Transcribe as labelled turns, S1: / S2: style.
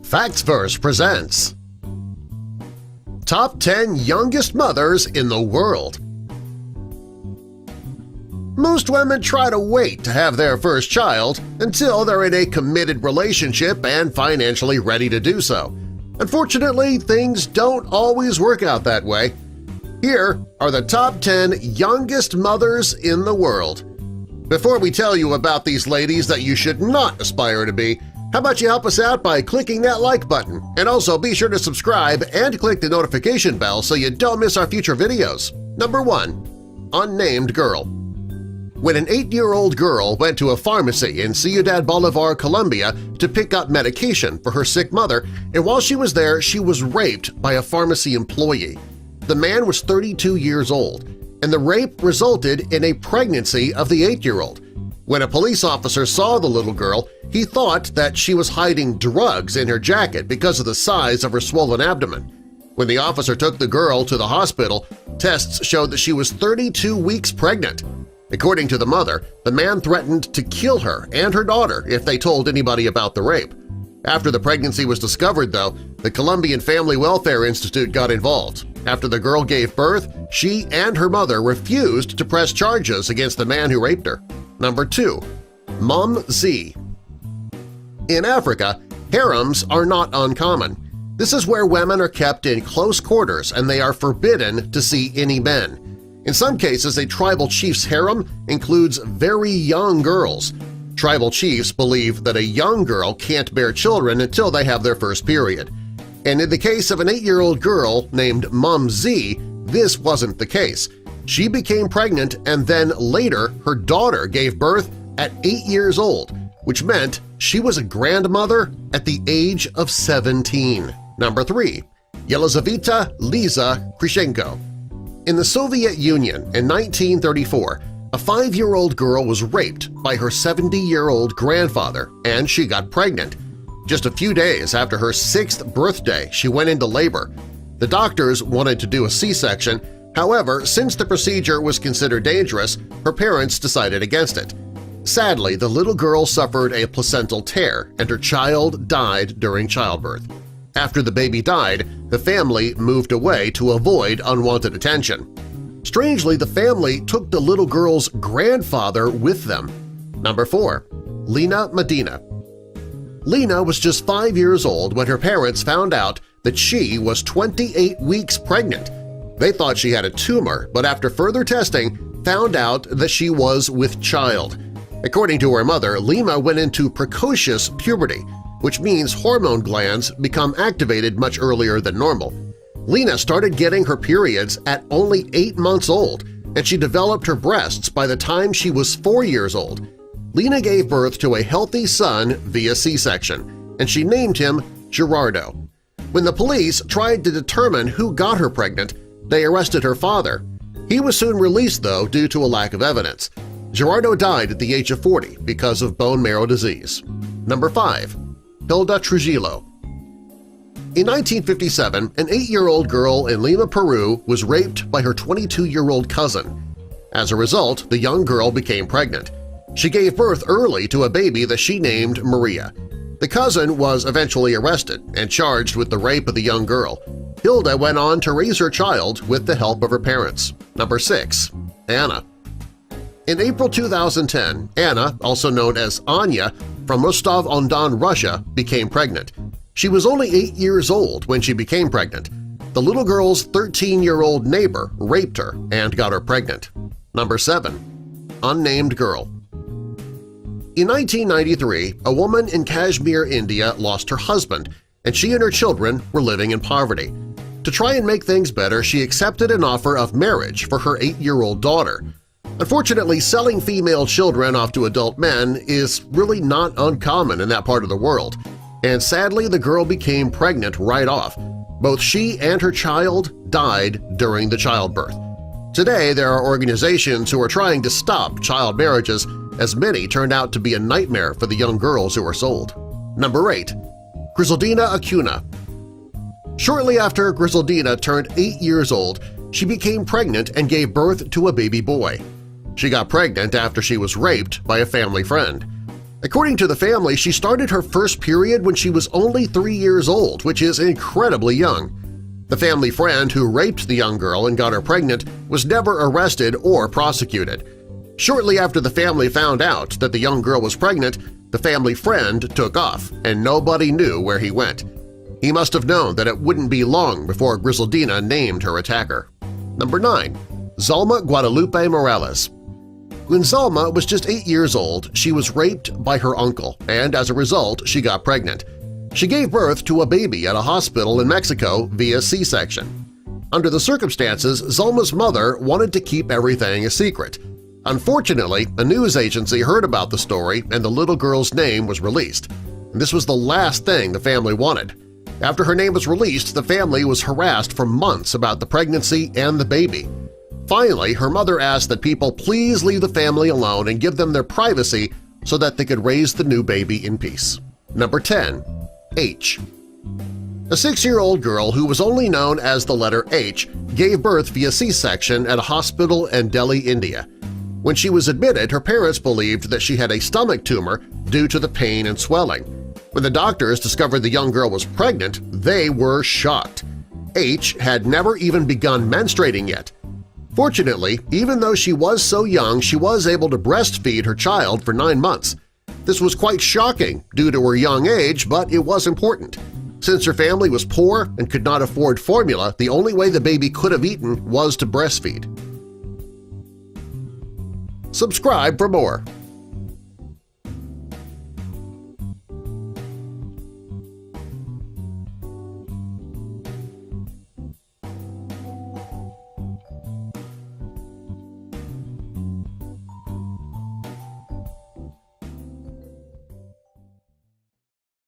S1: FactsVerse presents Top 10 Youngest Mothers in the World. Most women try to wait to have their first child until they're in a committed relationship and financially ready to do so. Unfortunately, things don't always work out that way. Here are the top 10 youngest mothers in the world. Before we tell you about these ladies that you should not aspire to be, how about you help us out by clicking that like button, and also be sure to subscribe and click the notification bell so you don't miss our future videos. Number 1. Unnamed Girl. When an 8-year-old girl went to a pharmacy in Ciudad Bolivar, Colombia to pick up medication for her sick mother, and while she was there she was raped by a pharmacy employee. The man was 32 years old, and the rape resulted in a pregnancy of the 8-year-old. When a police officer saw the little girl, he thought that she was hiding drugs in her jacket because of the size of her swollen abdomen. When the officer took the girl to the hospital, tests showed that she was 32 weeks pregnant. According to the mother, the man threatened to kill her and her daughter if they told anybody about the rape. After the pregnancy was discovered, though, the Colombian Family Welfare Institute got involved. After the girl gave birth, she and her mother refused to press charges against the man who raped her. Number 2. Mum Z. In Africa, harems are not uncommon. This is where women are kept in close quarters and they are forbidden to see any men. In some cases, a tribal chief's harem includes very young girls. Tribal chiefs believe that a young girl can't bear children until they have their first period. And in the case of an 8-year-old girl named Mum Z, this wasn't the case. She became pregnant and then later her daughter gave birth at 8 years old, which meant she was a grandmother at the age of 17. Number 3. Yelizaveta Liza Krishenko. In the Soviet Union in 1934, a 5-year-old girl was raped by her 70-year-old grandfather and she got pregnant. Just a few days after her 6th birthday, she went into labor. The doctors wanted to do a C-section. However, since the procedure was considered dangerous, her parents decided against it. Sadly, the little girl suffered a placental tear and her child died during childbirth. After the baby died, the family moved away to avoid unwanted attention. Strangely, the family took the little girl's grandfather with them. Number 4. Lena Medina. Lena was just 5 years old when her parents found out that she was 28 weeks pregnant. They thought she had a tumor, but after further testing, found out that she was with child. According to her mother, Lena went into precocious puberty, which means hormone glands become activated much earlier than normal. Lena started getting her periods at only 8 months old, and she developed her breasts by the time she was 4 years old. Lena gave birth to a healthy son via C-section, and she named him Gerardo. When the police tried to determine who got her pregnant, they arrested her father. He was soon released, though, due to a lack of evidence. Gerardo died at the age of 40 because of bone marrow disease. Number 5. Hilda Trujillo. In 1957, an 8-year-old girl in Lima, Peru was raped by her 22-year-old cousin. As a result, the young girl became pregnant. She gave birth early to a baby that she named Maria. The cousin was eventually arrested and charged with the rape of the young girl. Hilda went on to raise her child with the help of her parents. Number 6. Anna. In April 2010, Anna, also known as Anya, from Rostov-on-Don, Russia, became pregnant. She was only 8 years old when she became pregnant. The little girl's 13-year-old neighbor raped her and got her pregnant. Number 7. Unnamed Girl. In 1993, a woman in Kashmir, India lost her husband, and she and her children were living in poverty. To try and make things better, she accepted an offer of marriage for her 8-year-old daughter. Unfortunately, selling female children off to adult men is really not uncommon in that part of the world, and sadly the girl became pregnant right off. Both she and her child died during the childbirth. Today, there are organizations who are trying to stop child marriages, as many turned out to be a nightmare for the young girls who were sold. Number 8. Grisaldina Acuna. Shortly after Grisaldina turned 8 years old, she became pregnant and gave birth to a baby boy. She got pregnant after she was raped by a family friend. According to the family, she started her first period when she was only 3 years old, which is incredibly young. The family friend who raped the young girl and got her pregnant was never arrested or prosecuted. Shortly after the family found out that the young girl was pregnant, the family friend took off, and nobody knew where he went. He must have known that it wouldn't be long before Grisaldina named her attacker. Number 9. Zalma Guadalupe Morales. When Zalma was just 8 years old, she was raped by her uncle, and as a result, she got pregnant. She gave birth to a baby at a hospital in Mexico via C-section. Under the circumstances, Zalma's mother wanted to keep everything a secret. Unfortunately, a news agency heard about the story and the little girl's name was released. This was the last thing the family wanted. After her name was released, the family was harassed for months about the pregnancy and the baby. Finally, her mother asked that people please leave the family alone and give them their privacy so that they could raise the new baby in peace. Number 10. H. A 6-year-old girl who was only known as the letter H gave birth via C-section at a hospital in Delhi, India. When she was admitted, her parents believed that she had a stomach tumor due to the pain and swelling. When the doctors discovered the young girl was pregnant, they were shocked. H had never even begun menstruating yet. Fortunately, even though she was so young, she was able to breastfeed her child for 9 months. This was quite shocking due to her young age, but it was important. Since her family was poor and could not afford formula, the only way the baby could have eaten was to breastfeed. Subscribe for more.